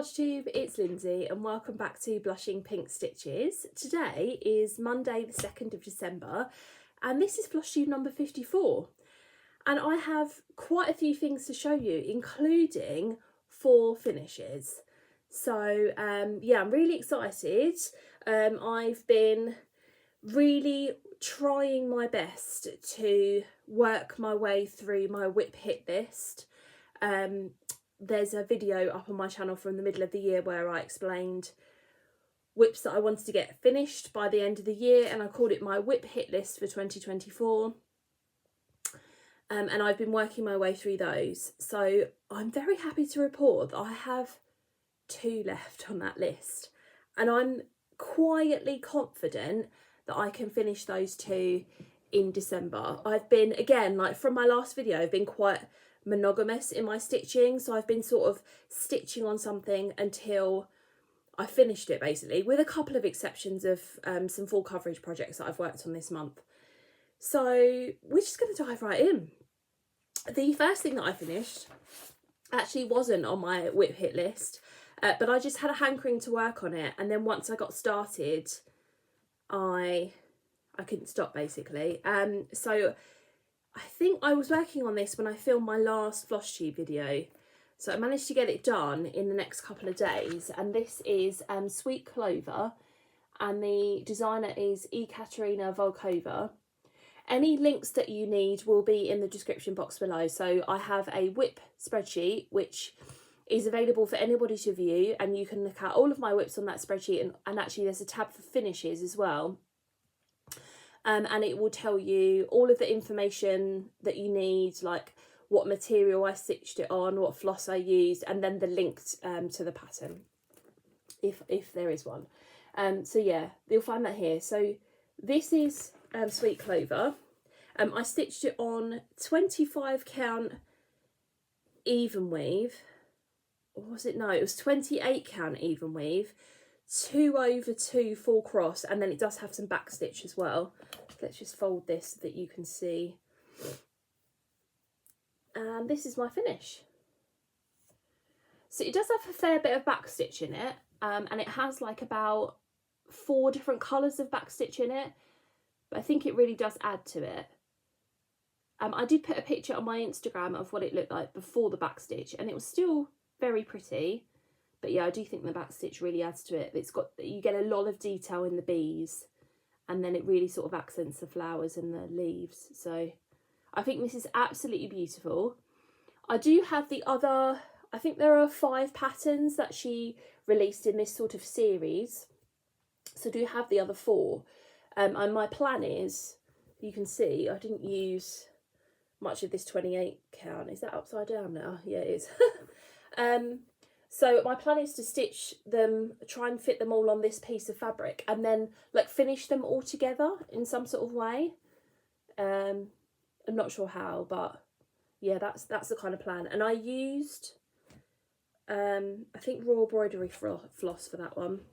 Flosstube, it's Lindsay and welcome back to Blushing Pink Stitches. Today is Monday the 2nd of December and this is Flosstube number 54. And I have quite a few things to show you, including 4 finishes. So yeah, I'm really excited. I've been really trying my best to work my way through my whip hit list. There's a video up on my channel from the middle of the year where I explained whips that I wanted to get finished by the end of the year, and I called it my whip hit list for 2024. And I've been working my way through those. So I'm very happy to report that I have 2 left on that list. And I'm quietly confident that I can finish those 2 in December. I've been, again, like from my last video, I've been quite monogamous in my stitching. So I've been sort of stitching on something until I finished it, basically, with a couple of exceptions of some full coverage projects that I've worked on this month. So we're just going to dive right in. The first thing that I finished actually wasn't on my whip hit list, but I just had a hankering to work on it, and then once I got started I couldn't stop, basically. So I think I was working on this when I filmed my last Flosstube video, so I managed to get it done in the next couple of days. And this is Sweet Clover, and the designer is Ekaterina Volkova. Any links that you need will be in the description box below. So I have a whip spreadsheet which is available for anybody to view, and you can look at all of my whips on that spreadsheet, and actually there's a tab for finishes as well. And it will tell you all of the information that you need, like what material I stitched it on, what floss I used, and then the link to the pattern, if there is one. So yeah, you'll find that here. So this is Sweet Clover. I stitched it on 25 count even weave. Or was it? No, it was 28 count even weave, 2/2 full cross, and then it does have some back stitch as well. Let's just fold this so that you can see. And this is my finish. So it does have a fair bit of back stitch in it, and it has like about 4 different colours of back stitch in it, but I think it really does add to it. I did put a picture on my Instagram of what it looked like before the back stitch, and it was still very pretty. But yeah, I do think the back stitch really adds to it. You get a lot of detail in the bees, and then it really sort of accents the flowers and the leaves. So I think this is absolutely beautiful. I do have the other, I think there are 5 patterns that she released in this sort of series. So I do have the other 4. And my plan is, you can see, I didn't use much of this 28 count. Is that upside down now? Yeah, it is. So my plan is to stitch them, try and fit them all on this piece of fabric, and then like finish them all together in some sort of way. I'm not sure how, but yeah, that's the kind of plan. And I used I think raw embroidery floss for that one.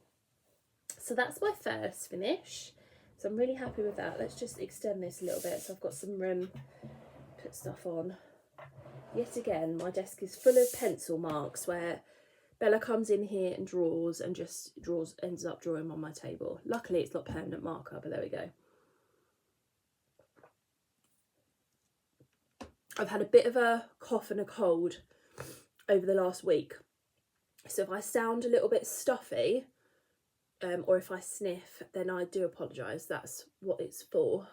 So that's my first finish. So I'm really happy with that. Let's just extend this a little bit so I've got some room to put stuff on. Yet again, my desk is full of pencil marks where Bella comes in here and draws and just ends up drawing on my table. Luckily it's not permanent marker, but there we go. I've had a bit of a cough and a cold over the last week. So if I sound a little bit stuffy, or if I sniff, then I do apologise. That's what it's for.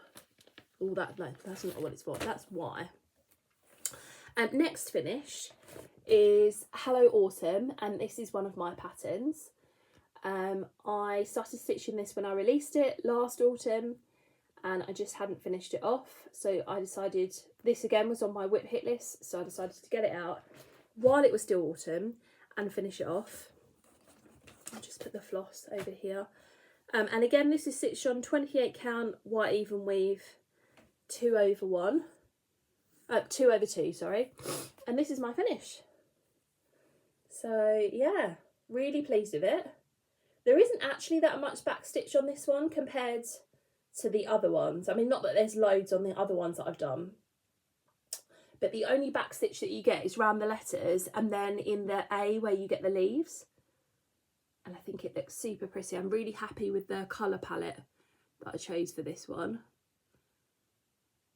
Oh, no, that's not what it's for. That's why. Next finish is Hello Autumn, and this is one of my patterns. I started stitching this when I released it last autumn, and I just hadn't finished it off. So I decided, this again was on my whip hit list, so I decided to get it out while it was still autumn and finish it off. I'll just put the floss over here. And again, this is stitched on 28 count white even weave, 2/2, sorry. And this is my finish. So yeah, really pleased with it. There isn't actually that much back stitch on this one compared to the other ones. I mean, not that there's loads on the other ones that I've done, but the only back stitch that you get is around the letters, and then in the A where you get the leaves. and I think it looks super pretty. I'm really happy with the colour palette that I chose for this one.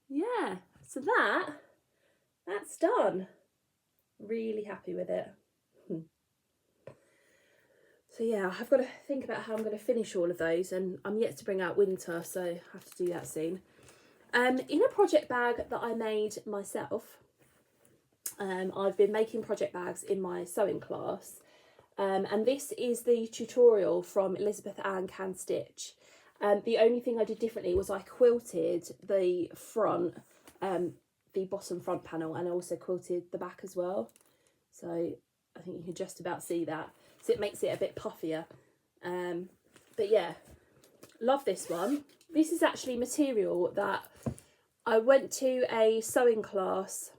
Yeah, so that's done. Really happy with it. So yeah, I've got to think about how I'm going to finish all of those, and I'm yet to bring out winter, so I have to do that soon. In a project bag that I made myself, I've been making project bags in my sewing class, and this is the tutorial from Elizabeth Ann Can Stitch. The only thing I did differently was I quilted the front, the bottom front panel, and I also quilted the back as well. So I think you can just about see that. So it makes it a bit puffier. But yeah, love this one. This is actually material that I went to a sewing class,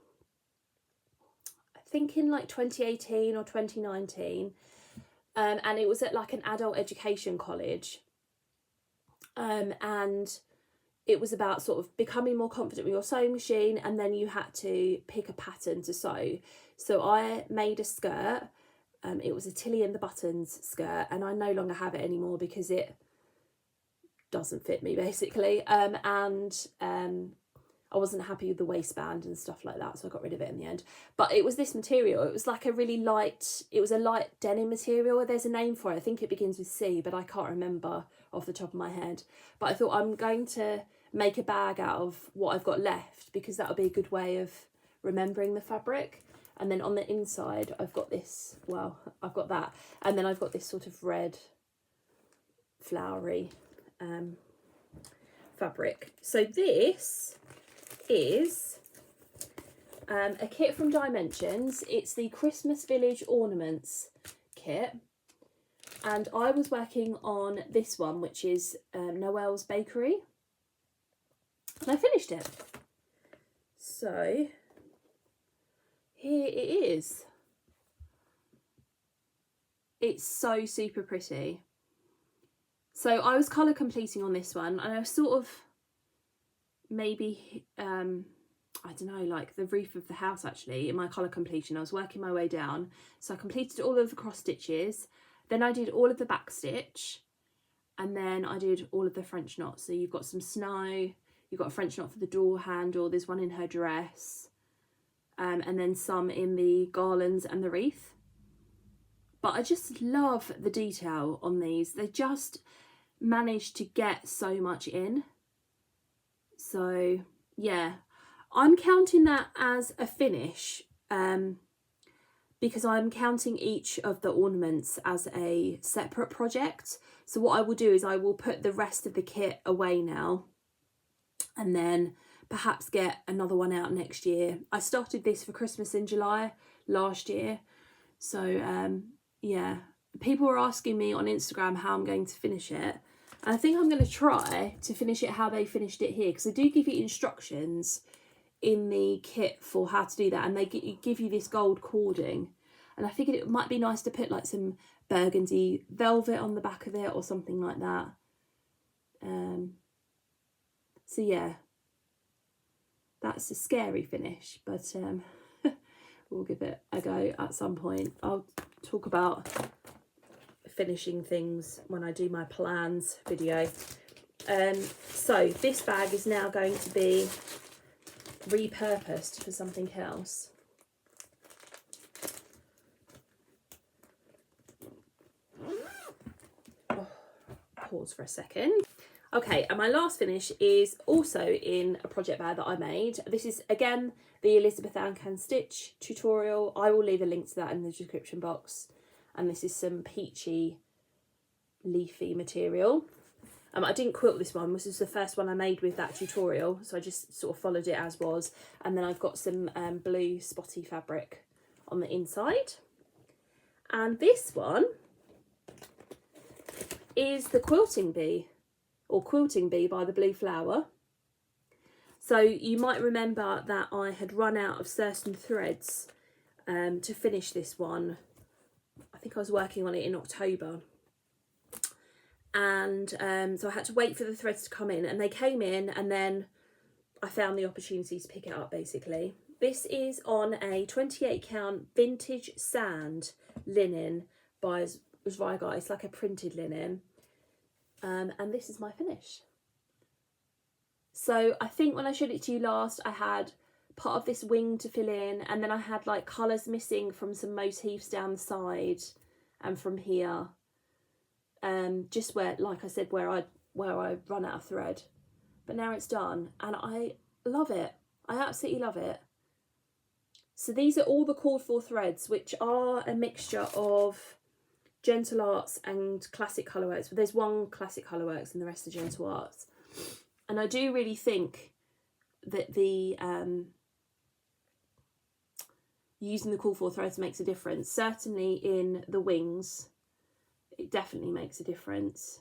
I think in like 2018 or 2019. And it was at like an adult education college. And it was about sort of becoming more confident with your sewing machine, and then you had to pick a pattern to sew. So I made a skirt. It was a Tilly and the Buttons skirt, and I no longer have it anymore because it doesn't fit me basically. I wasn't happy with the waistband and stuff like that, so I got rid of it in the end. But it was this material. It was like a really light, it was a light denim material. There's a name for it. I think it begins with C, but I can't remember off the top of my head. But I thought I'm going to make a bag out of what I've got left, because that'll be a good way of remembering the fabric. And then on the inside, I've got this, well, I've got that. And then I've got this sort of red flowery fabric. So this is a kit from Dimensions. It's the Christmas Village Ornaments kit, and I was working on this one, which is Noelle's Bakery, and I finished it. So here it is. It's so super pretty. So I was colour completing on this one, and I was sort of maybe I don't know, like the roof of the house actually in my colour completion. I was working my way down, so I completed all of the cross stitches, then I did all of the back stitch, and then I did all of the French knots. So you've got some snow, you've got a French knot for the door handle, there's one in her dress, and then some in the garlands and the wreath. But I just love the detail on these. They just managed to get so much in. So yeah, I'm counting that as a finish, because I'm counting each of the ornaments as a separate project. So what I will do is I will put the rest of the kit away now, and then perhaps get another one out next year. I started this for Christmas in July last year. So yeah, people were asking me on Instagram how I'm going to finish it. And I think I'm going to try to finish it how they finished it here, because they do give you instructions in the kit for how to do that, and they give you this gold cording, and I figured it might be nice to put like some burgundy velvet on the back of it or something like that. So yeah, that's a scary finish, but we'll give it a go at some point. I'll talk about finishing things when I do my plans video. So this bag is now going to be repurposed for something else. Oh, pause for a second. Okay, and my last finish is also in a project bag that I made. This is again the Elizabeth Ann Can Stitch tutorial. I will leave a link to that in the description box. And this is some peachy leafy material. I didn't quilt this one. This is the first one I made with that tutorial, so I just sort of followed it as was. And then I've got some blue spotty fabric on the inside. And this one is the Quilting Bee, or Quilting Bee by the Blue Flower. So you might remember that I had run out of certain threads to finish this one. I think I was working on it in October. And so I had to wait for the threads to come in, and they came in, and then I found the opportunity to pick it up basically. This is on a 28 count vintage sand linen by Zweigart. It's like a printed linen. And this is my finish. So I think when I showed it to you last, I had part of this wing to fill in, and then I had like colours missing from some motifs down the side and from here. Just where, like I said, where I run out of thread. But now it's done and I love it. I absolutely love it. So these are all the called for threads, which are a mixture of Gentle Arts and classic colourworks. But there's one classic colourworks and the rest are Gentle Arts. And I do really think that the using the call for threads makes a difference. Certainly in the wings, it definitely makes a difference.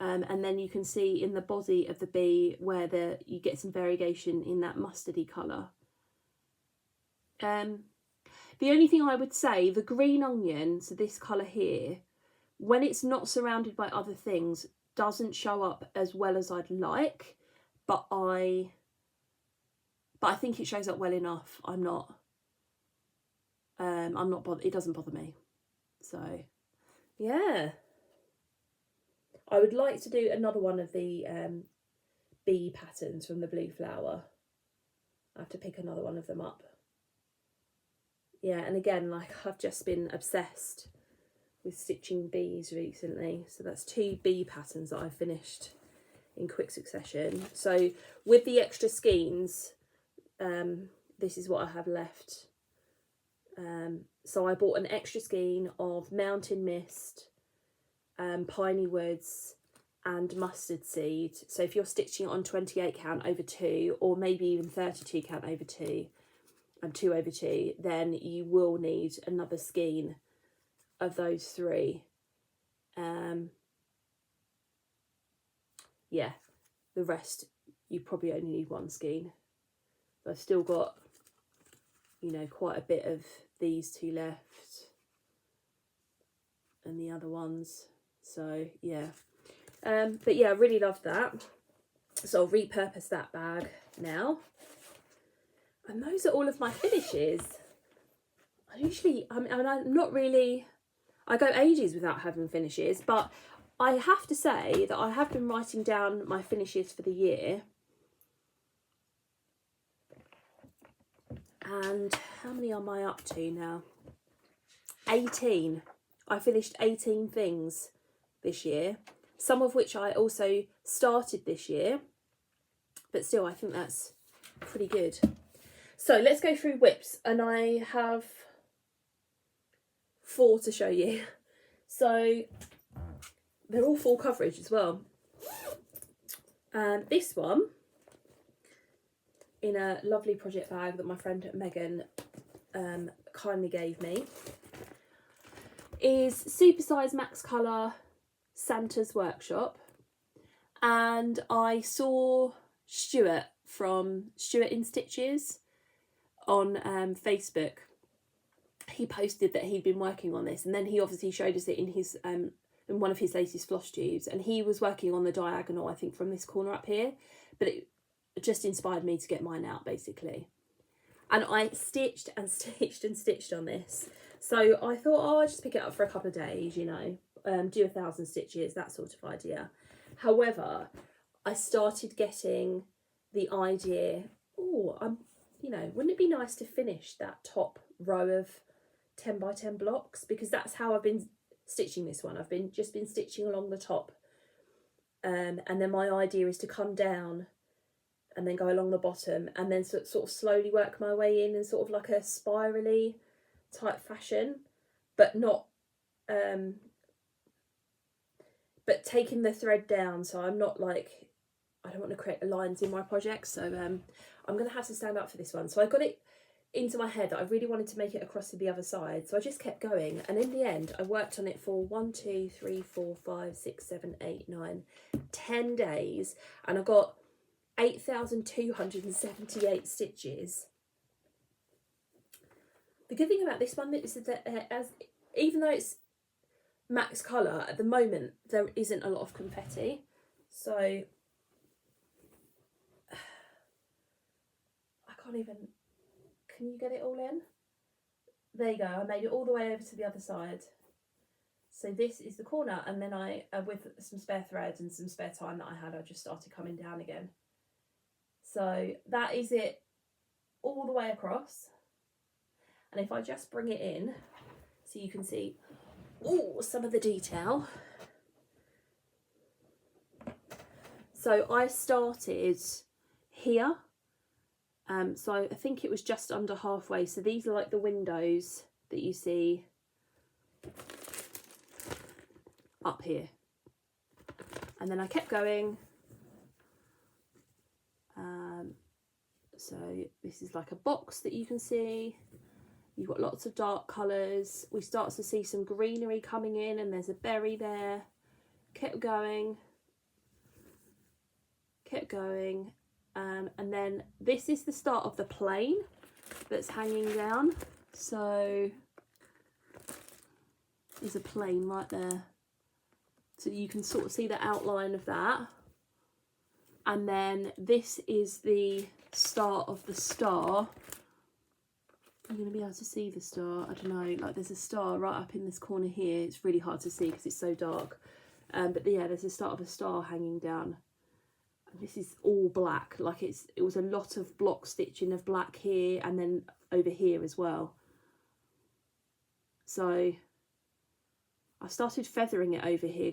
And then you can see in the body of the bee where you get some variegation in that mustardy colour. The only thing I would say, the green onion, so this colour here, when it's not surrounded by other things, doesn't show up as well as I'd like, but I think it shows up well enough. I'm not bothered. It doesn't bother me. So, yeah. I would like to do another one of the bee patterns from the blue flower. I have to pick another one of them up. Yeah, and again, like I've just been obsessed with stitching bees recently. So that's 2 bee patterns that I've finished in quick succession. So with the extra skeins, this is what I have left. So I bought an extra skein of Mountain Mist, Piney Woods and Mustard Seed. So if you're stitching on 28 count over 2, or maybe even 32 count over 2 and 2 over 2, then you will need another skein of those 3. Yeah, the rest you probably only need 1 skein. But I've still got, you know, quite a bit of these 2 left and the other ones. So yeah, but yeah, I really love that. So I'll repurpose that bag now. And those are all of my finishes. I'm not really, I go ages without having finishes, but I have to say that I have been writing down my finishes for the year. And how many am I up to now? 18. I finished 18 things this year, some of which I also started this year, but still I think that's pretty good. So let's go through whips, and I have 4 to show you. So they're all full coverage as well. This one, in a lovely project bag that my friend Megan kindly gave me, is Supersize Max Colour Santa's Workshop. And I saw Stuart from Stuart in Stitches on Facebook. He posted that he'd been working on this, and then he obviously showed us it in his in one of his latest Flosstubes, and he was working on the diagonal, I think, from this corner up here, but it just inspired me to get mine out basically. And I stitched and stitched and stitched on this, so I thought, oh, I'll just pick it up for a couple of days, you know, do 1,000 stitches, that sort of idea. However, I started getting the idea, oh, you know, wouldn't it be nice to finish that top row of 10 by 10 blocks, because that's how I've been stitching this one. I've just been stitching along the top, and then my idea is to come down and then go along the bottom, and then sort of slowly work my way in sort of like a spirally type fashion, but not but taking the thread down, so I'm not like, I don't want to create lines in my project. So I'm gonna have to stand up for this one. So I got it into my head that I really wanted to make it across to the other side, so I just kept going, and in the end I worked on it for 1, 2, 3, 4, 5, 6, 7, 8, 9, 10 days, and I got 8,278 stitches. The good thing about this one is that even though it's max colour, at the moment there isn't a lot of confetti, so I can't even, can you get it all in? There you go, I made it all the way over to the other side. So this is the corner, and then I, with some spare thread and some spare time that I had, I just started coming down again. So that is it all the way across. And if I just bring it in so you can see some of the detail. So I started here. So I think it was just under halfway. So these are like the windows that you see up here. And then I kept going. So this is like a box that you can see. You've got lots of dark colours. We start to see some greenery coming in, and there's a berry there. Kept going. Kept going. And then this is the start of the plane that's hanging down. So there's a plane right there. So you can sort of see the outline of that. And then this is the start of the star. I'm going to be able to see the star. I don't know, like there's a star right up in this corner here. It's really hard to see because it's so dark. But yeah, there's a start of a star hanging down. And this is all black. Like it was a lot of block stitching of black here and then over here as well. So I started feathering it over here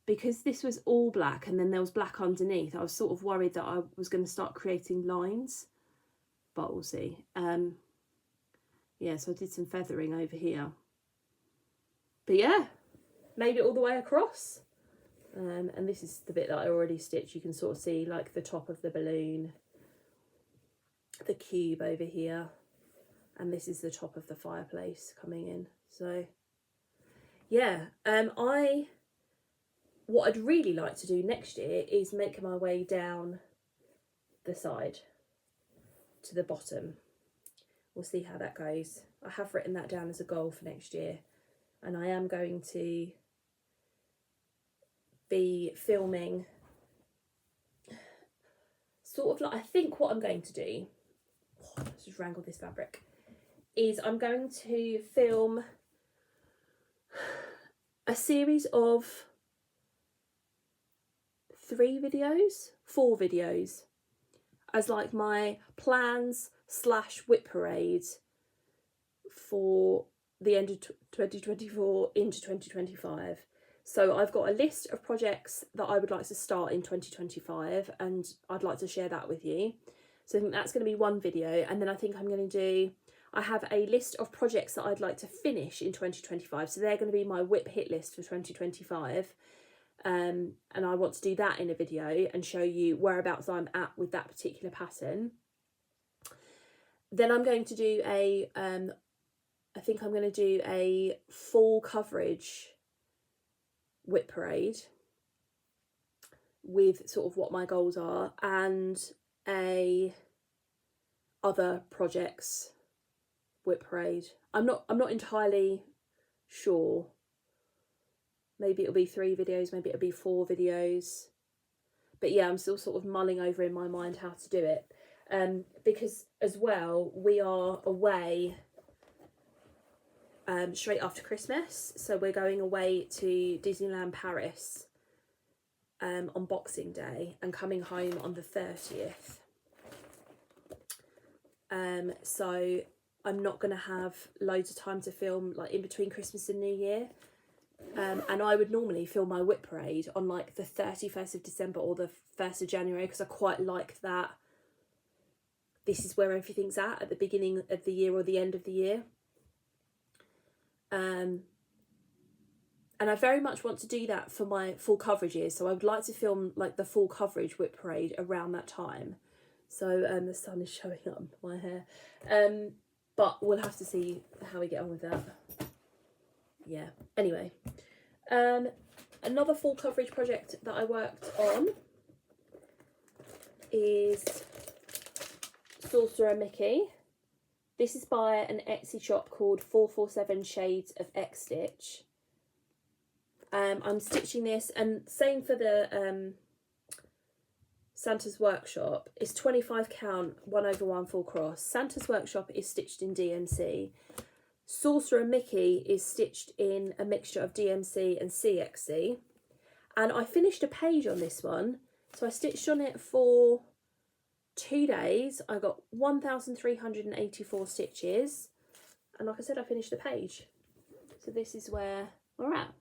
because this was all black and then there was black underneath. I was sort of worried that I was going to start creating lines, but we'll see. Yeah, so I did some feathering over here. But yeah, made it all the way across. And this is the bit that I already stitched. You can sort of see like the top of the balloon, the cube over here, and this is the top of the fireplace coming in. So yeah, what I'd really like to do next year is make my way down the side to the bottom. We'll see how that goes. I have written that down as a goal for next year, and I am going to be filming sort of like, I think what I'm going to do, let's just wrangle this fabric, is I'm going to film a series of 4 videos as like my plans / whip parade for the end of 2024 into 2025. So I've got a list of projects that I would like to start in 2025, and I'd like to share that with you. So I think that's going to be one video, and then I think I have a list of projects that I'd like to finish in 2025. So they're going to be my whip hit list for 2025. And I want to do that in a video and show you whereabouts I'm at with that particular pattern. Then I'm going to do I think I'm going to do a full coverage whip parade with sort of what my goals are, and a other projects whip parade. I'm not entirely sure. Maybe it'll be 3 videos, maybe it'll be 4 videos. But yeah, I'm still sort of mulling over in my mind how to do it. Because as well, we are away straight after Christmas. So we're going away to Disneyland Paris on Boxing Day and coming home on the 30th. So I'm not going to have loads of time to film like in between Christmas and New Year. And I would normally film my whip parade on like the 31st of December or the 1st of January, because I quite like that. This is where everything's at the beginning of the year or the end of the year. And I very much want to do that for my full coverages. So I would like to film like the full coverage whip parade around that time. So the sun is showing up my hair. But we'll have to see how we get on with that. Yeah, anyway. Another full coverage project that I worked on is Sorcerer Mickey. This is by an Etsy shop called 447 Shades of X Stitch. I'm stitching this, and same for the Santa's Workshop. It's 25 count 1/1 full cross. Santa's Workshop is stitched in DMC. Sorcerer Mickey is stitched in a mixture of DMC and CXC. And I finished a page on this one. So I stitched on it for 2 days. I got 1,384 stitches. And like I said, I finished the page. So this is where we're at.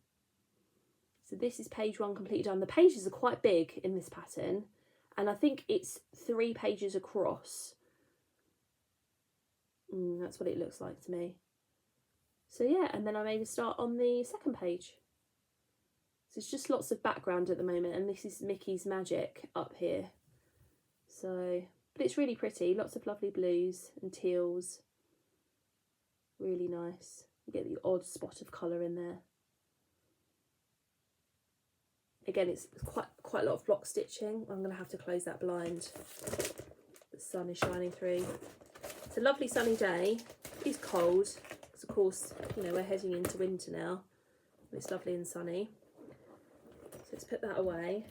So this is page 1 completely done. The pages are quite big in this pattern. And I think it's 3 pages across. That's what it looks like to me. So yeah, and then I made a start on the second page. So it's just lots of background at the moment, and this is Mickey's Magic up here. So, but it's really pretty, lots of lovely blues and teals. Really nice. You get the odd spot of colour in there. Again, it's quite a lot of block stitching. I'm going to have to close that blind. The sun is shining through. It's a lovely sunny day. It's cold. Of course, you know, we're heading into winter now. It's lovely and sunny. So let's put that away.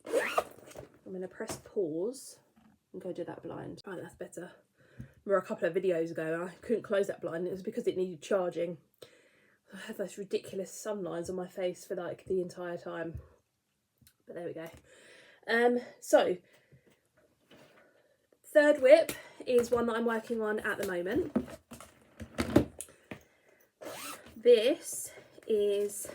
I'm going to press pause and go do that blind. Right, that's better. Remember a couple of videos ago, I couldn't close that blind. It was because it needed charging. I had those ridiculous sun lines on my face for like the entire time. But there we go. So, third whip is one that I'm working on at the moment. This is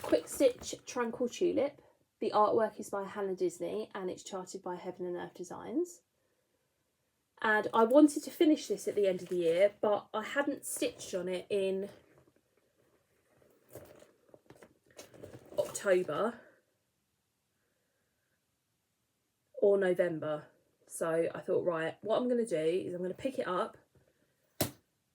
Quick Stitch Tranquil Tulip. The artwork is by Hannah Disney and it's charted by Heaven and Earth Designs. And I wanted to finish this at the end of the year, but I hadn't stitched on it in October or November. So I thought, right, what I'm going to do is I'm going to pick it up.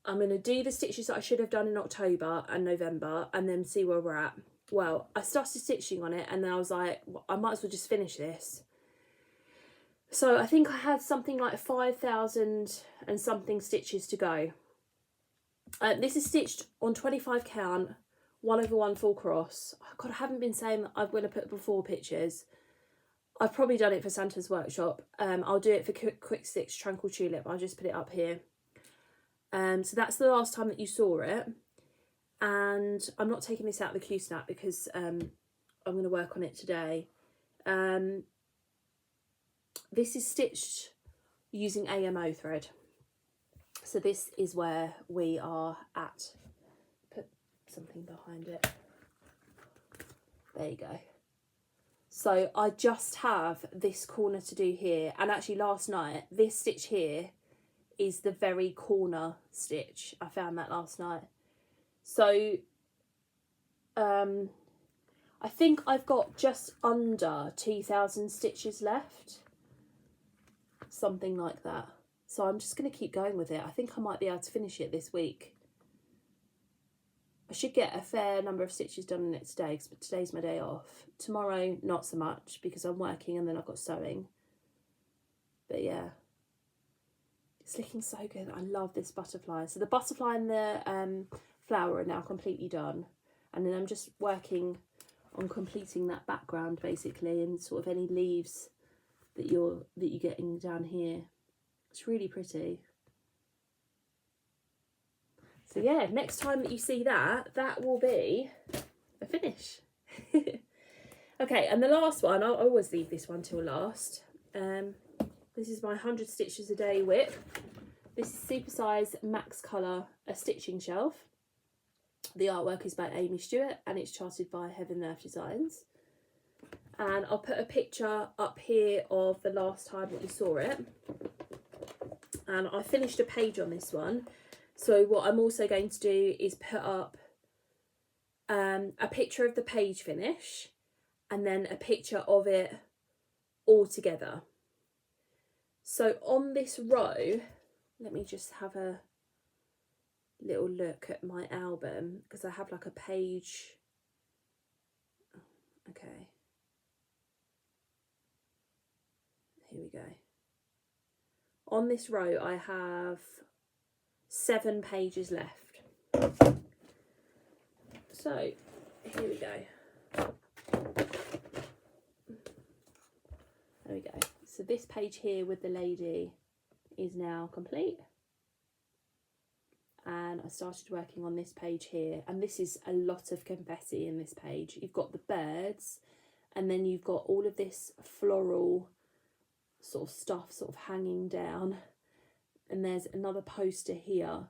I'm going to do the stitches that I should have done in October and November and then see where we're at. Well, I started stitching on it and then I was like, well, I might as well just finish this. So I think I had something like 5,000 and something stitches to go. This is stitched on 25 count, 1/1 full cross. Oh God, I haven't been saying that I'm going to put before pictures. I've probably done it for Santa's workshop. I'll do it for Quick Stitch Tranquil Tulip. I'll just put it up here. So that's the last time that you saw it. And I'm not taking this out of the Q-snap because I'm going to work on it today. This is stitched using AMO thread. So this is where we are at. Put something behind it. There you go. So I just have this corner to do here. And actually last night, this stitch here is the very corner stitch. I found that last night. So I think I've got just under 2,000 stitches left. Something like that. So I'm just going to keep going with it. I think I might be able to finish it this week. I should get a fair number of stitches done in it today because today's my day off. Tomorrow, not so much because I'm working and then I've got sewing. But yeah. It's looking so good. I love this butterfly. So the butterfly and the flower are now completely done. And then I'm just working on completing that background basically and sort of any leaves that you're getting down here. It's really pretty. So yeah, next time that you see that, that will be a finish. Okay, and the last one, I'll always leave this one till last. This is my 100 stitches a day whip. This is super size max colour a stitching shelf. The artwork is by Amy Stuart and it's charted by Heaven and Earth Designs. And I'll put a picture up here of the last time that you saw it. And I finished a page on this one. So what I'm also going to do is put up a picture of the page finish and then a picture of it all together. So on this row, let me just have a little look at my album because I have like a page. Okay. Here we go. On this row, I have 7 pages left. So here we go. There we go. So this page here with the lady is now complete. when I started working on this page here, and this is a lot of confetti in this page. You've got the birds, and then you've got all of this floral sort of stuff sort of hanging down, and there's another poster here,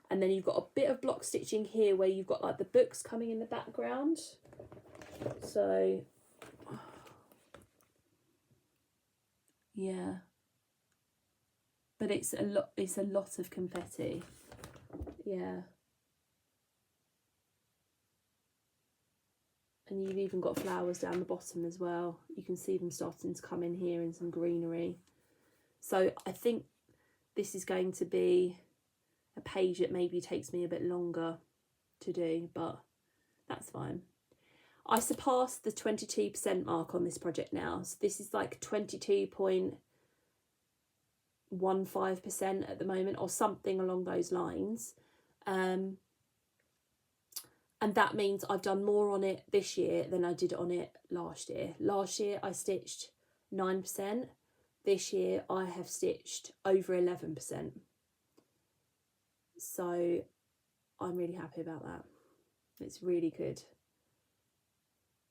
and then you've got a bit of block stitching here where you've got like the books coming in the background. So yeah, but it's a lot of confetti. Yeah, and you've even got flowers down the bottom as well. You can see them starting to come in here in some greenery. So I think this is going to be a page that maybe takes me a bit longer to do, but that's fine. I surpassed the 22% mark on this project now. So this is like 22.15% at the moment, or something along those lines. And that means I've done more on it this year than I did on it last year. Last year I stitched 9%. This year I have stitched over 11%. So I'm really happy about that. It's really good.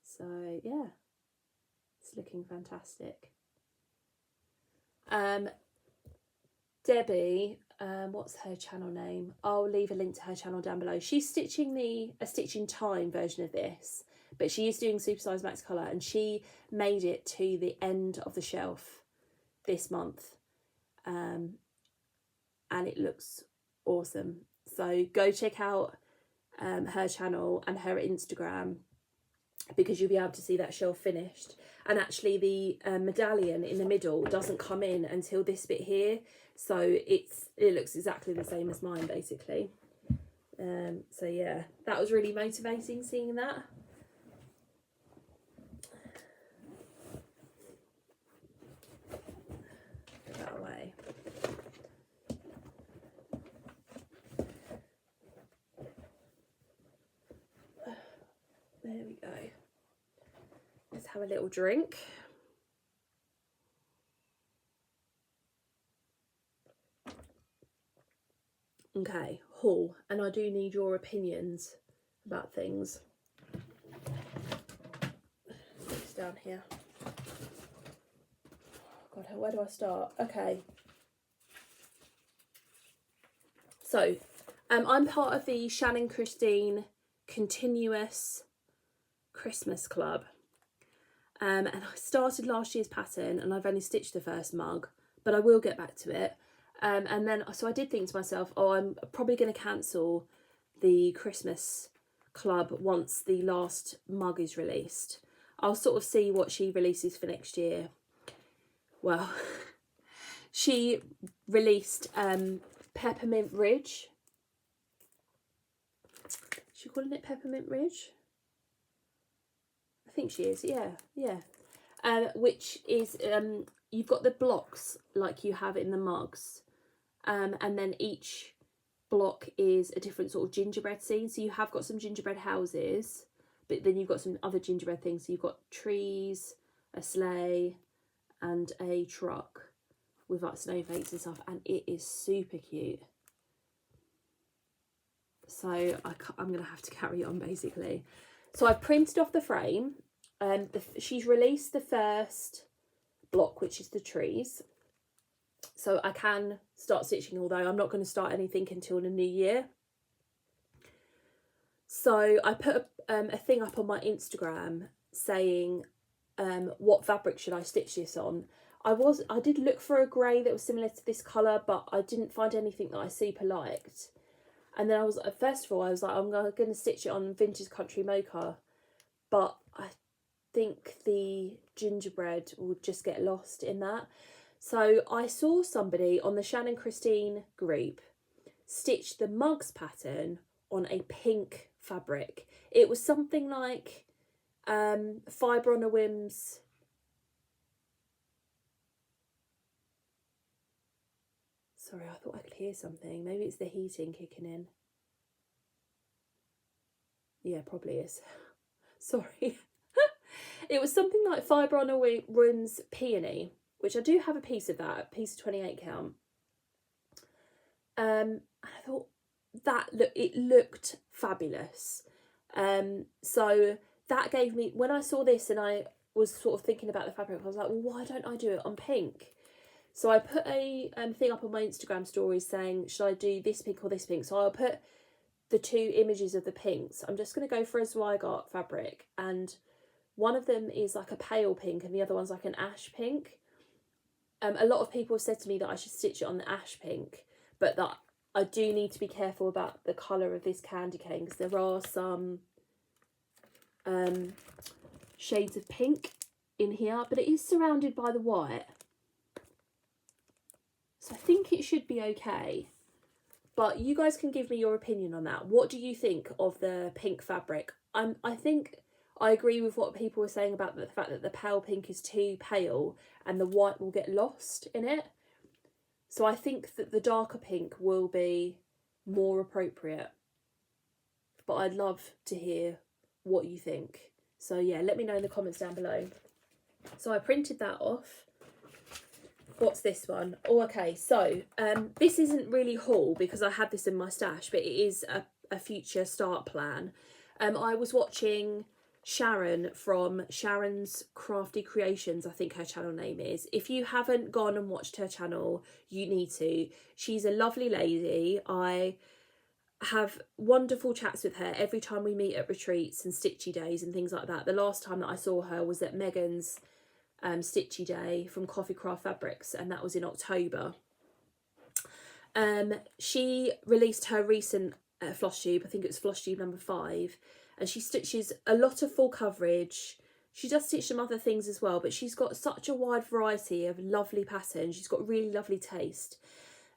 So yeah, it's looking fantastic. Debbie, what's her channel name? I'll leave a link to her channel down below. She's stitching a Stitching Time version of this, but she is doing Supersize Max Colour, and she made it to the end of the shelf this month, and it looks awesome. So go check out her channel and her Instagram, because you'll be able to see that shelf finished. And actually the medallion in the middle doesn't come in until this bit here, so it looks exactly the same as mine basically. So yeah, that was really motivating seeing that. Put that away. There we go. Let's have a little drink. Okay, haul, and I do need your opinions about things. It's down here. God, where do I start? Okay. So, I'm part of the Shannon Christine Continuous Christmas Club. And I started last year's pattern, and I've only stitched the first mug, but I will get back to it. And then, so I did think to myself, oh, I'm probably going to cancel the Christmas club once the last mug is released. I'll sort of see what she releases for next year. Well, she released Peppermint Ridge. Is she calling it Peppermint Ridge? I think she is, yeah. Which is, you've got the blocks like you have in the mugs, and then each block is a different sort of gingerbread scene. So you have got some gingerbread houses, but then you've got some other gingerbread things. So you've got trees, a sleigh, and a truck with like snowflakes and stuff, and it is super cute. So I'm going to have to carry on basically. So I've printed off the frame. She's released the first block, which is the trees. So I can start stitching, although I'm not going to start anything until the new year. So I put a thing up on my Instagram saying what fabric should I stitch this on. I did look for a grey that was similar to this colour, but I didn't find anything that I super liked. And then first of all, I was like, I'm going to stitch it on Vintage Country Mocha, but I think the gingerbread would just get lost in that. So I saw somebody on the Shannon Christine group stitch the mugs pattern on a pink fabric. It was something like Fibre on a Whim's. Sorry, I thought I could hear something. Maybe it's the heating kicking in. Yeah, probably is. Sorry. It was something like Fibre on a Whim's Peony, which I do have a piece of that, a piece of 28 count. I thought, it looked fabulous. So that gave me, when I saw this and I was sort of thinking about the fabric, I was like, well, why don't I do it on pink? So I put a thing up on my Instagram stories saying, should I do this pink or this pink? So I'll put the two images of the pinks. I'm just going to go for a Zweigart fabric, and one of them is like a pale pink and the other one's like an ash pink. A lot of people have said to me that I should stitch it on the ash pink, but that I do need to be careful about the colour of this candy cane, because there are some shades of pink in here, but it is surrounded by the white. So I think it should be okay. But you guys can give me your opinion on that. What do you think of the pink fabric? I think I agree with what people were saying about the fact that the pale pink is too pale and the white will get lost in it. So I think that the darker pink will be more appropriate. But I'd love to hear what you think. So yeah, let me know in the comments down below. So I printed that off. What's this one? Oh, okay, so this isn't really haul because I had this in my stash, but it is a future start plan. I was watching Sharon from Sharon's Crafty Creations, I think her channel name is. If you haven't gone and watched her channel, you need to. She's a lovely lady. I have wonderful chats with her every time we meet at retreats and Stitchy days and things like that. The last time that I saw her was at Megan's Stitchy Day from Coffee Craft Fabrics, and that was in October. She released her recent Flosstube, I think it was Flosstube number 5, and she stitches a lot of full coverage. She does stitch some other things as well, but she's got such a wide variety of lovely patterns. She's got really lovely taste.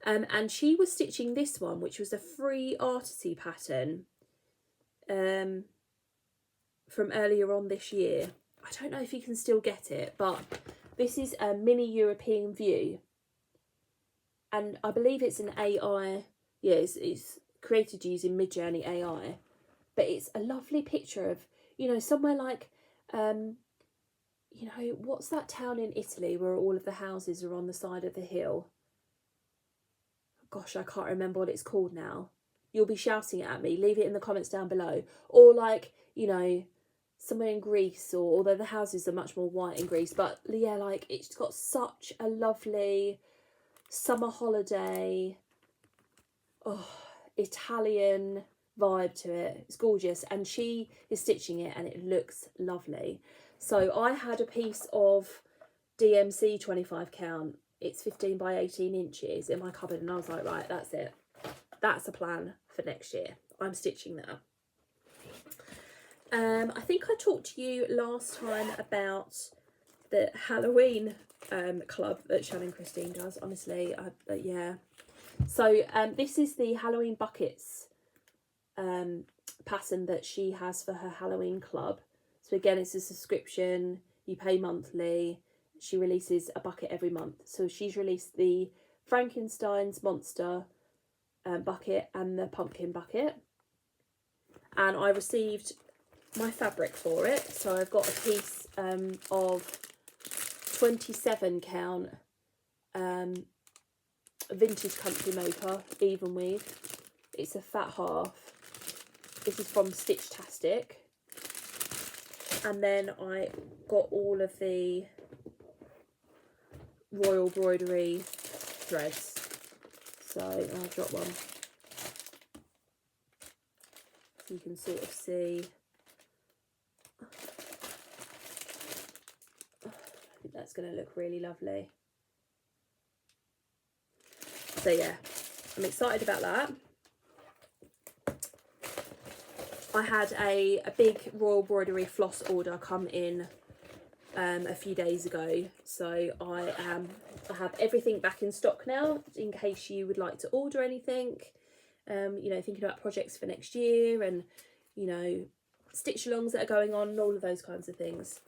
And she was stitching this one, which was a free artisy pattern from earlier on this year. I don't know if you can still get it, but this is a mini European view. And I believe it's an AI, yeah, it's created using Midjourney AI. But it's a lovely picture of, you know, somewhere like, you know, what's that town in Italy where all of the houses are on the side of the hill? Gosh, I can't remember what it's called now. You'll be shouting it at me. Leave it in the comments down below. Or like, you know, somewhere in Greece, or although the houses are much more white in Greece, but yeah, like it's got such a lovely summer holiday, Italian vibe to it. It's gorgeous, and she is stitching it and it looks lovely. So I had a piece of DMC 25 count, it's 15 by 18 inches in my cupboard, and I was like, right, that's it, that's a plan for next year. I'm stitching that. I think I talked to you last time about the Halloween club that Sharon and Christine does. Honestly, yeah. So this is the Halloween buckets pattern that she has for her Halloween club. So again, it's a subscription. You pay monthly. She releases a bucket every month. So she's released the Frankenstein's monster bucket and the pumpkin bucket. And I received my fabric for it. So I've got a piece of 27 count vintage country mocha even weave. It's a fat half. This is from Stitchtastic. And then I got all of the Royal Broidery threads. So I'll drop one so you can sort of see. I think that's going to look really lovely. So yeah, I'm excited about that. I had a big Royal Broidery floss order come in a few days ago, so I have everything back in stock now in case you would like to order anything. You know, thinking about projects for next year, and you know, stitch alongs that are going on and all of those kinds of things.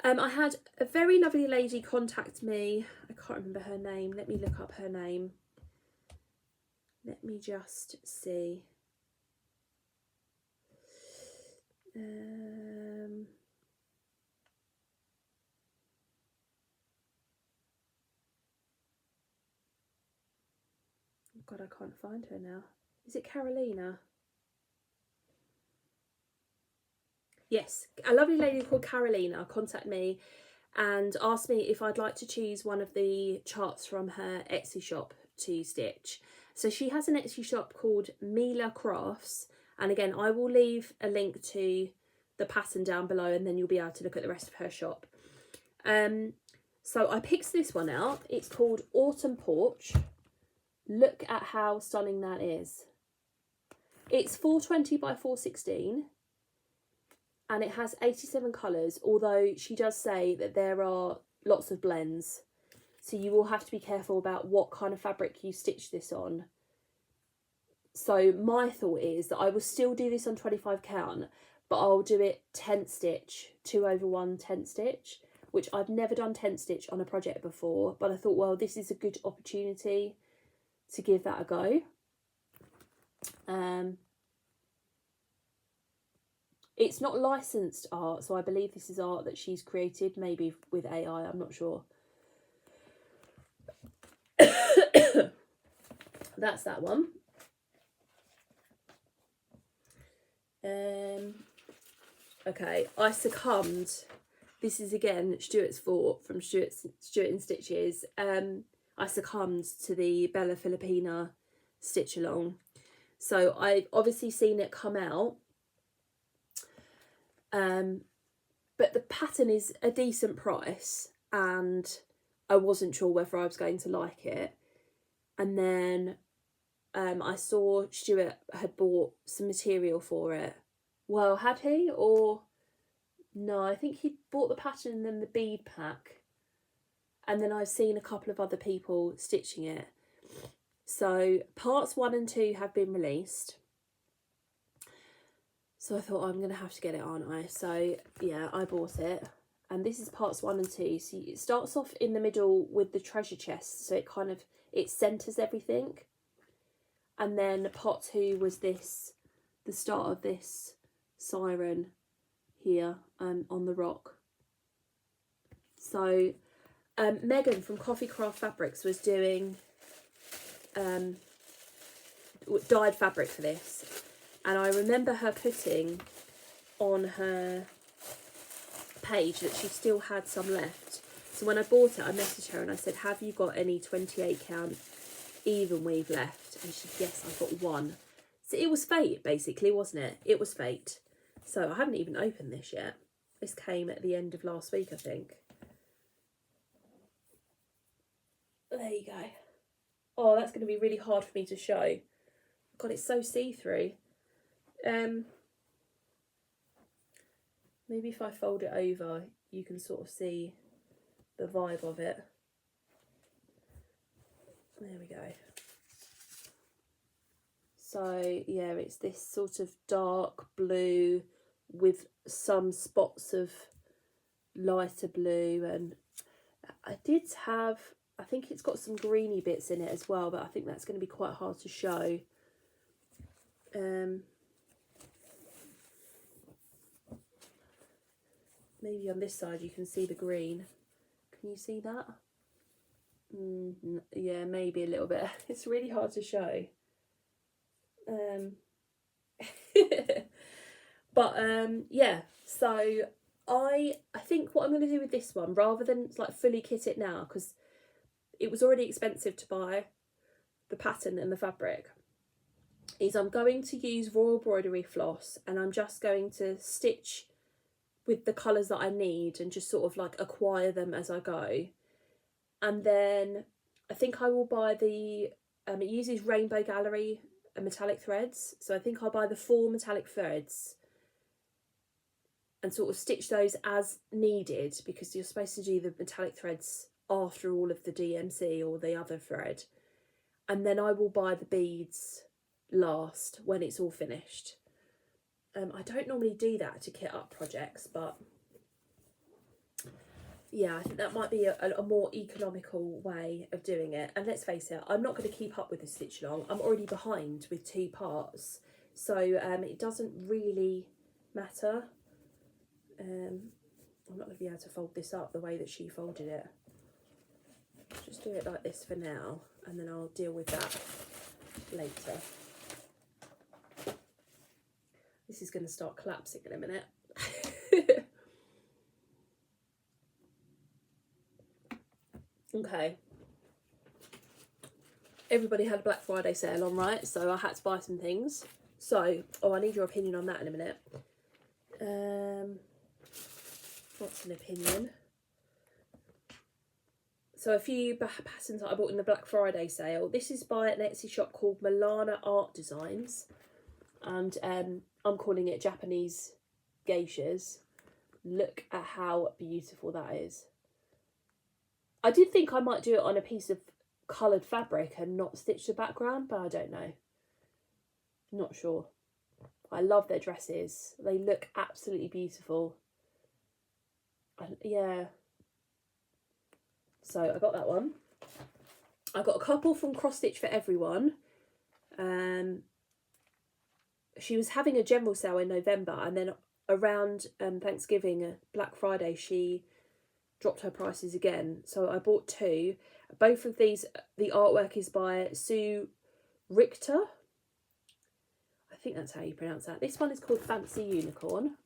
I had a very lovely lady contact me. I can't remember her name. Let me look up her name. Let me just see. God, I can't find her now. Is it Carolina? Yes, a lovely lady called Carolina contacted me and asked me if I'd like to choose one of the charts from her Etsy shop to stitch. So she has an Etsy shop called Mila Crafts, and again I will leave a link to the pattern down below, and then you'll be able to look at the rest of her shop. So I picked this one out. It's called Autumn Porch. Look at how stunning that is. It's 420 by 416. And it has 87 colours, although she does say that there are lots of blends. So you will have to be careful about what kind of fabric you stitch this on. So my thought is that I will still do this on 25 count, but I'll do it 10 stitch, 2/1 10 stitch, which I've never done 10 stitch on a project before. But I thought, well, this is a good opportunity to give that a go. It's not licensed art, so I believe this is art that she's created, maybe with AI, I'm not sure. That's that one. Okay, I succumbed. This is again Stuart's fault from Stuart and Stitches. I succumbed to the Bella Filipina stitch along. So I've obviously seen it come out. But the pattern is a decent price, and I wasn't sure whether I was going to like it. And then I saw Stuart had bought some material for it. Well, had he? Or no, I think he bought the pattern and then the bead pack. And then I've seen a couple of other people stitching it. So parts 1 and 2 have been released. So I thought, I'm going to have to get it, aren't I? So yeah, I bought it. And this is parts 1 and 2. So it starts off in the middle with the treasure chest. So it centres everything. And then part 2 was the start of this siren here on the rock. So Megan from Coffee Craft Fabrics was doing dyed fabric for this. And I remember her putting on her page that she still had some left. So when I bought it, I messaged her and I said, have you got any 28 count even weave left? And she said, yes, I've got one. So it was fate, basically, wasn't it? It was fate. So I haven't even opened this yet. This came at the end of last week, I think. There you go. Oh, that's going to be really hard for me to show. God, it's so see-through. Maybe if I fold it over, you can sort of see the vibe of it. There we go. So yeah, it's this sort of dark blue with some spots of lighter blue, and I think it's got some greeny bits in it as well, but I think that's going to be quite hard to show. Maybe on this side you can see the green. Can you see that? Yeah, maybe a little bit. It's really hard to show. But yeah, so I think what I'm going to do with this one, rather than like fully kit it now, because it was already expensive to buy the pattern and the fabric, is I'm going to use Royal Embroidery floss, and I'm just going to stitch with the colours that I need and just sort of like acquire them as I go. And then I think I will buy the, it uses Rainbow Gallery metallic threads. So I think I'll buy the 4 metallic threads and sort of stitch those as needed, because you're supposed to do the metallic threads after all of the DMC or the other thread. And then I will buy the beads last when it's all finished. I don't normally do that to kit up projects, but yeah, I think that might be a more economical way of doing it. And let's face it, I'm not going to keep up with the stitch along. I'm already behind with 2 parts, so it doesn't really matter. I'm not going to be able to fold this up the way that she folded it. Just do it like this for now, and then I'll deal with that later. This is going to start collapsing in a minute. Okay. Everybody had a Black Friday sale on, right? So I had to buy some things. So, I need your opinion on that in a minute. What's an opinion? So a few patterns that I bought in the Black Friday sale. This is by an Etsy shop called Milana Art Designs. And I'm calling it Japanese geishas. Look at how beautiful that is. I did think I might do it on a piece of coloured fabric and not stitch the background, but I don't know. Not sure. I love their dresses. They look absolutely beautiful. Yeah. So I got that one. I got a couple from Cross Stitch for Everyone. She was having a general sale in November, and then around Thanksgiving, Black Friday, she dropped her prices again. So I bought two. Both of these, the artwork is by Sue Richter. I think that's how you pronounce that. This one is called Fancy Unicorn.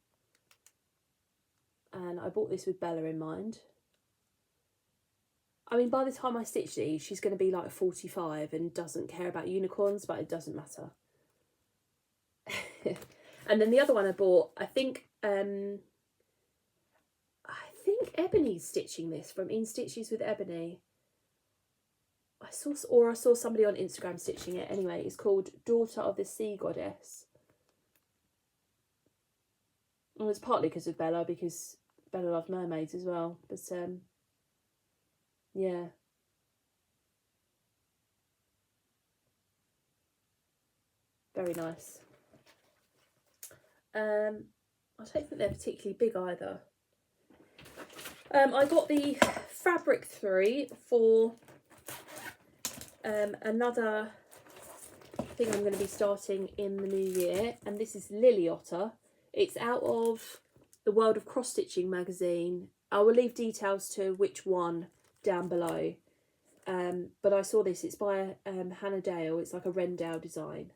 And I bought this with Bella in mind. I mean, by the time I stitch these, she's going to be like 45 and doesn't care about unicorns, but it doesn't matter. And then the other one I bought, I think Ebony's stitching this from In Stitches with Ebony. I saw somebody on Instagram stitching it. Anyway, it's called Daughter of the Sea Goddess. And it's partly because of Bella, because Bella loves mermaids as well. But yeah. Very nice. I don't think they're particularly big either. I got the fabric 3 for another thing I'm going to be starting in the new year, and this is Lily Otter. It's out of the World of Cross Stitching magazine. I will leave details to which one down below. But I saw this. It's by Hannah Dale. It's like a Rendell design.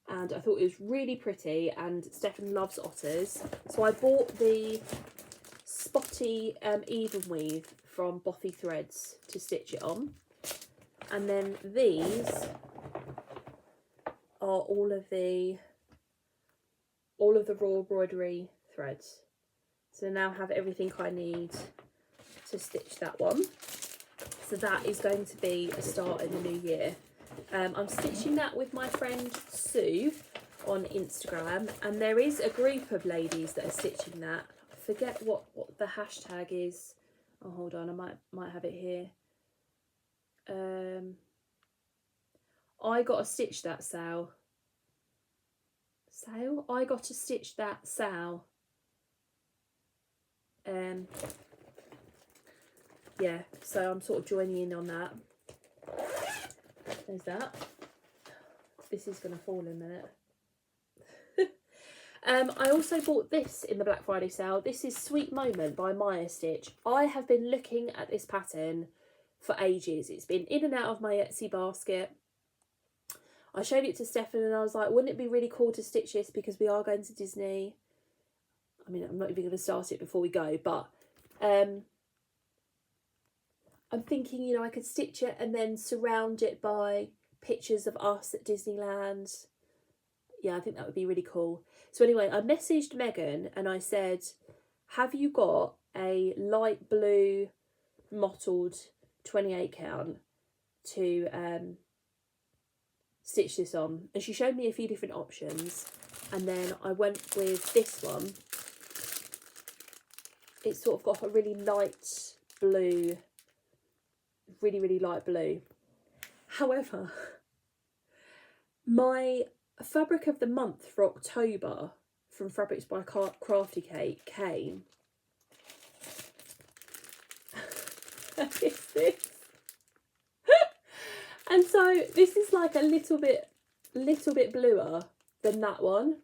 And I thought it was really pretty, and Stefan loves otters. So I bought the spotty even weave from Bothy Threads to stitch it on. And then these are all of the raw embroidery threads. So now I have everything I need to stitch that one. So that is going to be a start in the new year. I'm stitching that with my friend Sue on Instagram, and there is a group of ladies that are stitching that. I forget what the hashtag is. Oh, hold on, I might have it here. I got to stitch that Sal. I got to stitch that Sal. Yeah, so I'm sort of joining in on that. There's that. This is going to fall in a minute. I also bought this in the Black Friday sale. This is Sweet Moment by Maya Stitch. I have been looking at this pattern for ages. It's been in and out of my Etsy basket. I showed it to Stefan and I was like, wouldn't it be really cool to stitch this because we are going to Disney? I mean, I'm not even going to start it before we go, but I'm thinking, you know, I could stitch it and then surround it by pictures of us at Disneyland. Yeah, I think that would be really cool. So anyway, I messaged Megan and I said, have you got a light blue mottled 28 count to stitch this on? And she showed me a few different options. And then I went with this one. It's sort of got a really light blue, really light blue. However, my fabric of the month for October from Fabrics by Crafty Kate came. It's this. And so this is like a little bit bluer than that one.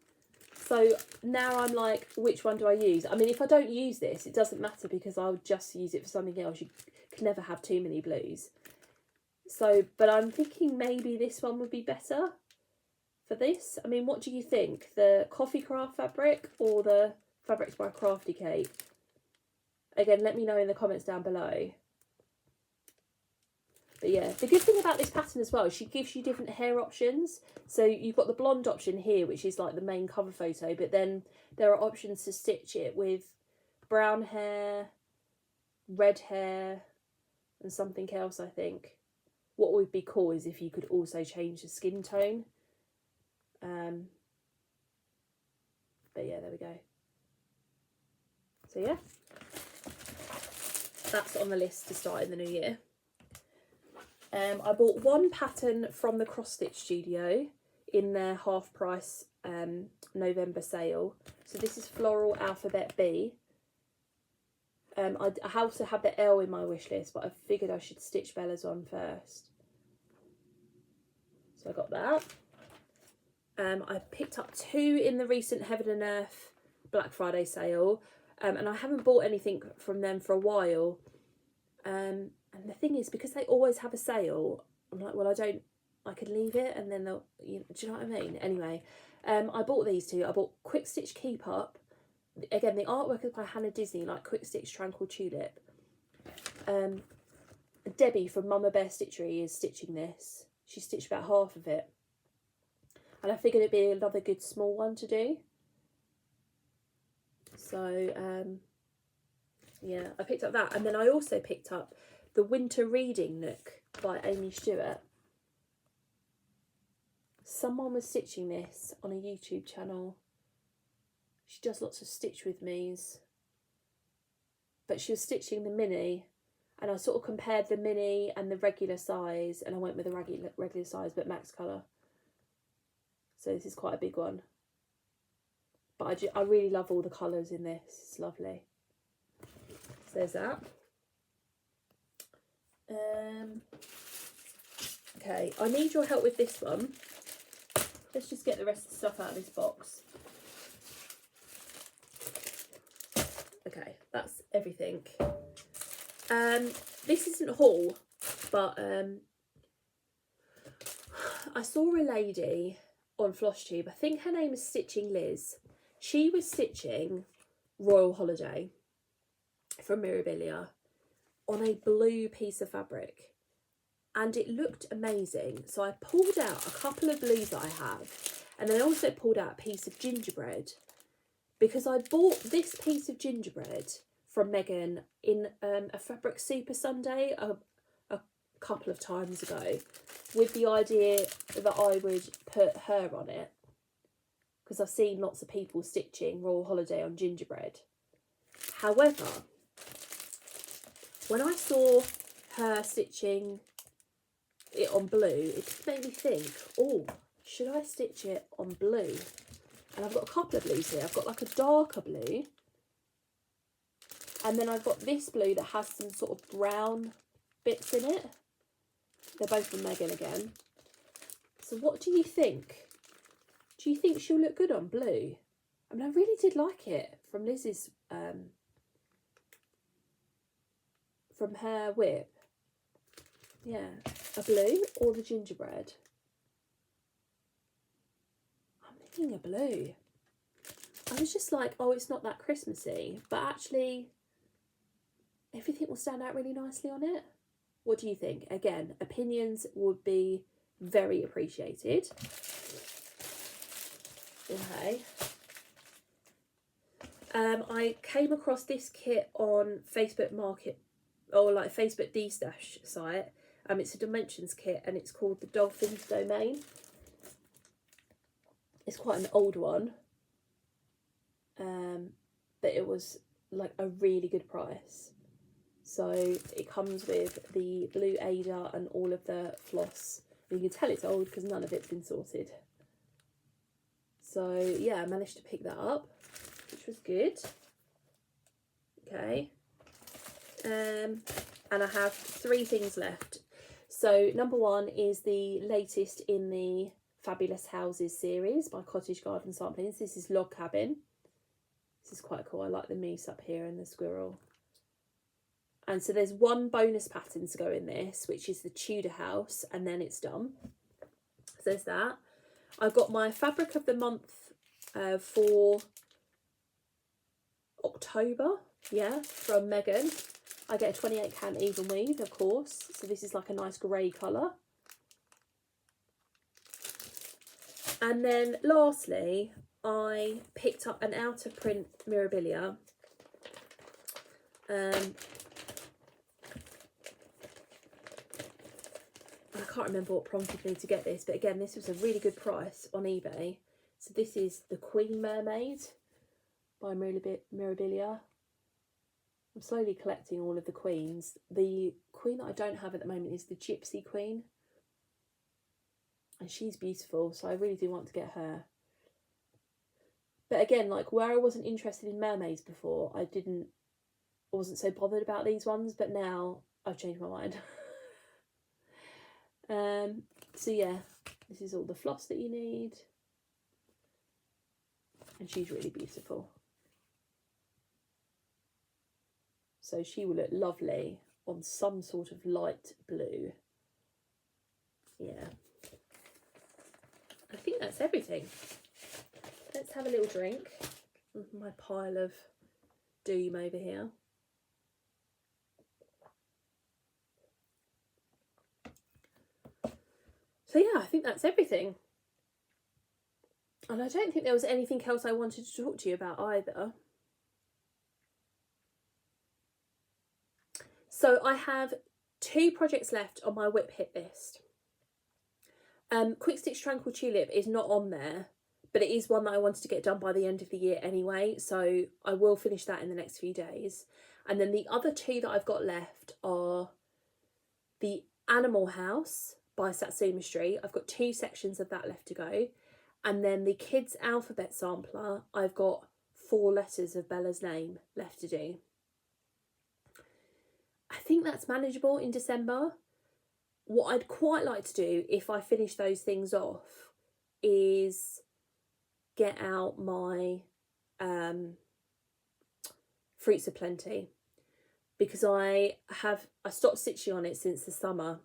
So now I'm like, which one do I use? I mean, if I don't use this, it doesn't matter because I'll just use it for something else. You can never have too many blues. So, but I'm thinking maybe this one would be better for this. I mean, what do you think? The Coffee Craft fabric or the Fabrics by Crafty Kate? Again, let me know in the comments down below. But yeah, the good thing about this pattern as well is she gives you different hair options. So you've got the blonde option here, which is like the main cover photo, but then there are options to stitch it with brown hair, red hair, and something else, I think. What would be cool is if you could also change the skin tone. But yeah, there we go. So yeah, that's on the list to start in the new year. I bought one pattern from the Cross Stitch Studio in their half price November sale. So this is Floral Alphabet B. I also have the L in my wish list, but I figured I should stitch Bella's on first. So I got that. I picked up 2 in the recent Heaven and Earth Black Friday sale. And I haven't bought anything from them for a while. And the thing is, because they always have a sale, I'm like, well, I could leave it and then they'll, do you know what I mean? Anyway, I bought these 2. I bought Quick Stitch Keep Up. Again, the artwork is by Hannah Disney, like Quick Stitch Tranquil Tulip. Debbie from Mama Bear Stitchery is stitching this. She stitched about half of it. And I figured it'd be another good small one to do. So, yeah, I picked up that. And then I also picked up the Winter Reading Nook by Amy Stuart. Someone was stitching this on a YouTube channel. She does lots of Stitch With Me's. But she was stitching the mini. And I sort of compared the mini and the regular size. And I went with the regular size, but max colour. So this is quite a big one. But I really love all the colours in this. It's lovely. So there's that. Okay, I need your help with this one. Let's just get the rest of the stuff out of this box. Okay, that's everything. This isn't a haul, but I saw a lady on Flosstube. I think her name is Stitching Liz. She was stitching Royal Holiday from Mirabilia on a blue piece of fabric, and it looked amazing. So I pulled out a couple of blues that I have, and then I also pulled out a piece of gingerbread, because I bought this piece of gingerbread from Megan in a Fabric Super Sunday a couple of times ago, with the idea that I would put her on it, because I've seen lots of people stitching Royal Holiday on gingerbread. However, when I saw her stitching it on blue, it just made me think, oh, should I stitch it on blue? And I've got a couple of blues here. I've got like a darker blue, and then I've got this blue that has some sort of brown bits in it. They're both from Megan again. So what do you think? Do you think she'll look good on blue? I mean, I really did like it from Liz's, from her whip. Yeah, a blue or the gingerbread? I'm thinking a blue. I was just like, oh, it's not that Christmassy, but actually everything will stand out really nicely on it. What do you think? Again, opinions would be very appreciated. Okay. I came across this kit on Facebook Market, or like Facebook D-Stash site. It's a Dimensions kit, and it's called the Dolphins Domain. It's quite an old one, but it was like a really good price. So it comes with the blue Ada and all of the floss. You can tell it's old because none of it's been sorted. So yeah, I managed to pick that up, which was good. Okay. And I have 3 things left. So number 1 is the latest in the Fabulous Houses series by Cottage Garden Samplings. This is Log Cabin. This is quite cool. I like the moose up here and the squirrel. And so there's 1 bonus pattern to go in this, which is the Tudor house, and then it's done. So there's that. I've got my fabric of the month for October, yeah, from Megan. I get a 28 count even weave, of course. So this is like a nice grey colour. And then lastly, I picked up an out of print Mirabilia. I can't remember what prompted me to get this, but again, this was a really good price on eBay. So this is the Queen Mermaid by Mirabilia. I'm slowly collecting all of the queens. The queen that I don't have at the moment is the Gypsy Queen. And she's beautiful, so I really do want to get her. But again, like where I wasn't interested in mermaids before, I wasn't so bothered about these ones, but now I've changed my mind. So yeah, this is all the floss that you need. And she's really beautiful. So she will look lovely on some sort of light blue. Yeah. I think that's everything. Let's have a little drink. My pile of doom over here. So yeah, I think that's everything. And I don't think there was anything else I wanted to talk to you about either. So I have 2 projects left on my whip hit list. Quick Stitch Tranquil Tulip is not on there, but it is one that I wanted to get done by the end of the year anyway, so I will finish that in the next few days. And then the other 2 that I've got left are the Animal House by Satsuma Street. I've got 2 sections of that left to go. And then the Kids Alphabet Sampler, I've got 4 letters of Bella's name left to do. I think that's manageable in December. What I'd quite like to do, if I finish those things off, is get out my Fruits of Plenty, because I stopped stitching on it since the summer.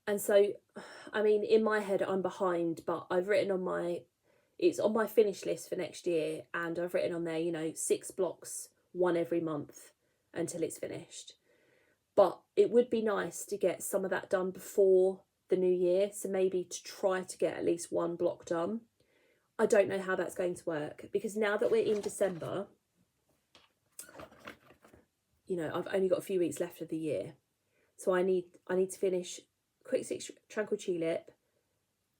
And so, I mean, in my head I'm behind, but I've written on it's on my finish list for next year, and I've written on there, you know, 6 blocks, 1 every month until it's finished. But it would be nice to get some of that done before the new year, so maybe to try to get at least 1 block done. I don't know how that's going to work, because now that we're in December, you know, I've only got a few weeks left of the year. So I need to finish Quick Stitch Tranquil Tulip,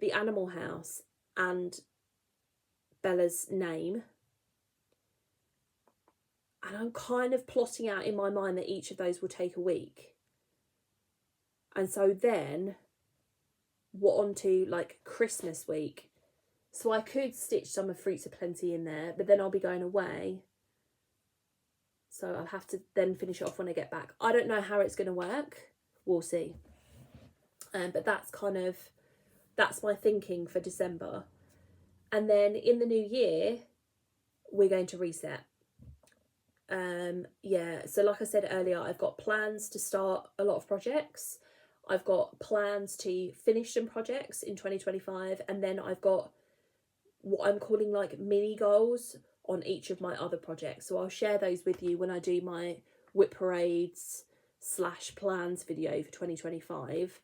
the Animal House, and Bella's name. And I'm kind of plotting out in my mind that each of those will take a week. And so then what on to like Christmas week. So I could stitch some of Fruits of Plenty in there, but then I'll be going away. So I'll have to then finish it off when I get back. I don't know how it's going to work. We'll see. But that's my thinking for December. And then in the new year, we're going to reset. Yeah, so like I said earlier, I've got plans to start a lot of projects. I've got plans to finish some projects in 2025, and then I've got what I'm calling like mini goals on each of my other projects. So I'll share those with you when I do my whip parades / plans video for 2025.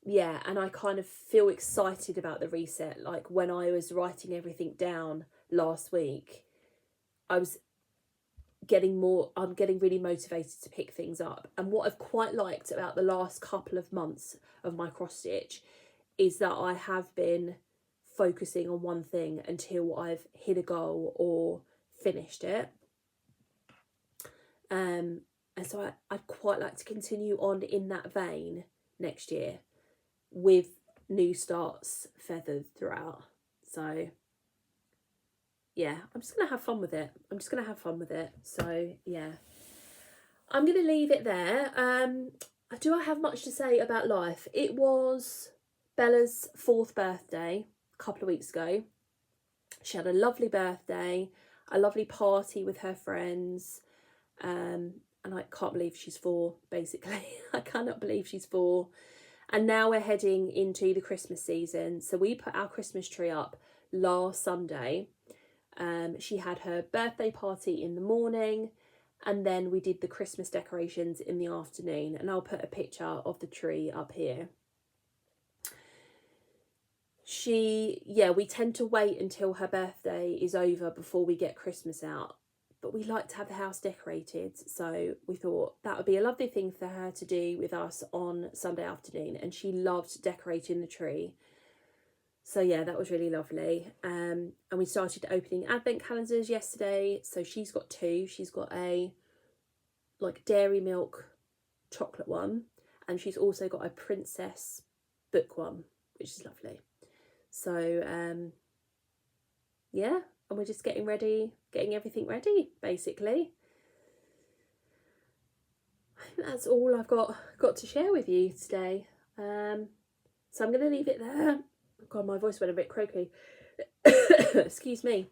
Yeah, and I kind of feel excited about the reset. Like when I was writing everything down last week, I'm getting really motivated to pick things up. And what I've quite liked about the last couple of months of my cross stitch is that I have been focusing on one thing until I've hit a goal or finished it. And so I'd quite like to continue on in that vein next year with new starts feathered throughout. So yeah, I'm just gonna have fun with it. So yeah, I'm gonna leave it there. Do I have much to say about life? It was Bella's 4th birthday a couple of weeks ago. She had a lovely birthday, a lovely party with her friends, and I can't believe she's 4, basically. I cannot believe she's 4. And now we're heading into the Christmas season. So we put our Christmas tree up last Sunday. She had her birthday party in the morning, and then we did the Christmas decorations in the afternoon. And I'll put a picture of the tree up here. We tend to wait until her birthday is over before we get Christmas out. But we like to have the house decorated, so we thought that would be a lovely thing for her to do with us on Sunday afternoon, and she loved decorating the tree. So yeah, that was really lovely. And we started opening advent calendars yesterday. So she's got two. She's got a like dairy milk chocolate one, and she's also got a princess book one, which is lovely. So yeah, and we're just getting everything ready, basically. I think that's all I've got to share with you today. So I'm going to leave it there. Oh God, my voice went a bit croaky. Excuse me.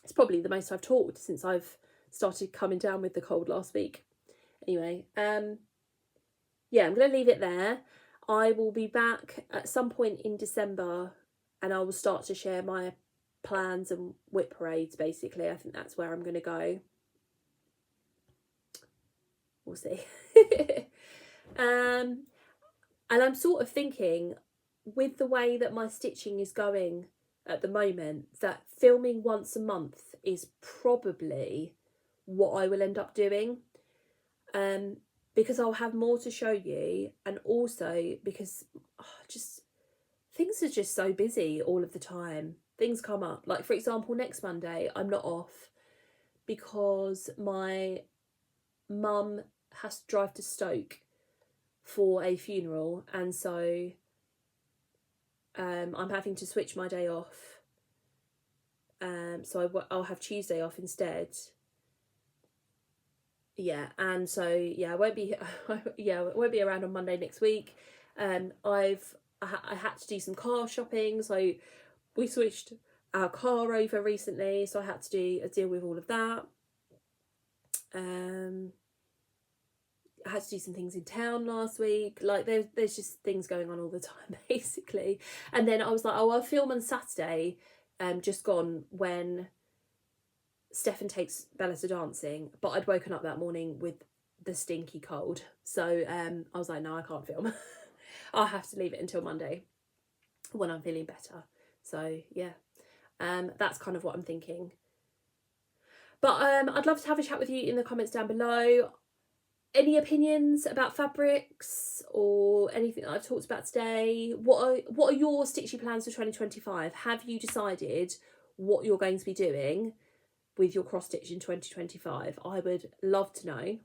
It's probably the most I've talked since I've started coming down with the cold last week. Anyway, yeah, I'm going to leave it there. I will be back at some point in December, and I will start to share my plans and whip parades, basically. I think that's where I'm going to go. We'll see. And I'm sort of thinking, with the way that my stitching is going at the moment, that filming once a month is probably what I will end up doing. Because I'll have more to show you, and also because just things are just so busy all of the time. Things come up. Like, for example, next Monday, I'm not off because my mum has to drive to Stoke for a funeral, and so I'm having to switch my day off. So I'll have Tuesday off instead. Yeah, and so yeah, I won't be around on Monday next week. I had to do some car shopping, so we switched our car over recently, so I had to deal with all of that. I had to do some things in town last week. Like there's just things going on all the time, basically. And then I was like, oh, I'll film on Saturday, just gone, when Stefan takes Bella to dancing. But I'd woken up that morning with the stinky cold, so I was like, no, I can't film. I'll have to leave it until Monday when I'm feeling better. So yeah, that's kind of what I'm thinking. But I'd love to have a chat with you in the comments down below. Any opinions about fabrics or anything that I've talked about today? What are your stitchy plans for 2025? Have you decided what you're going to be doing with your cross stitch in 2025? I would love to know.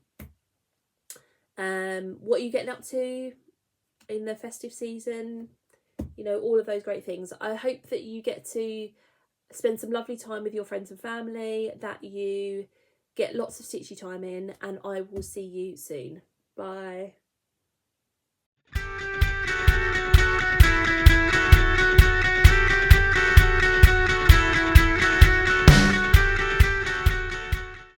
What are you getting up to in the festive season? You know, all of those great things. I hope that you get to spend some lovely time with your friends and family, that you get lots of stitchy time in, and I will see you soon. Bye.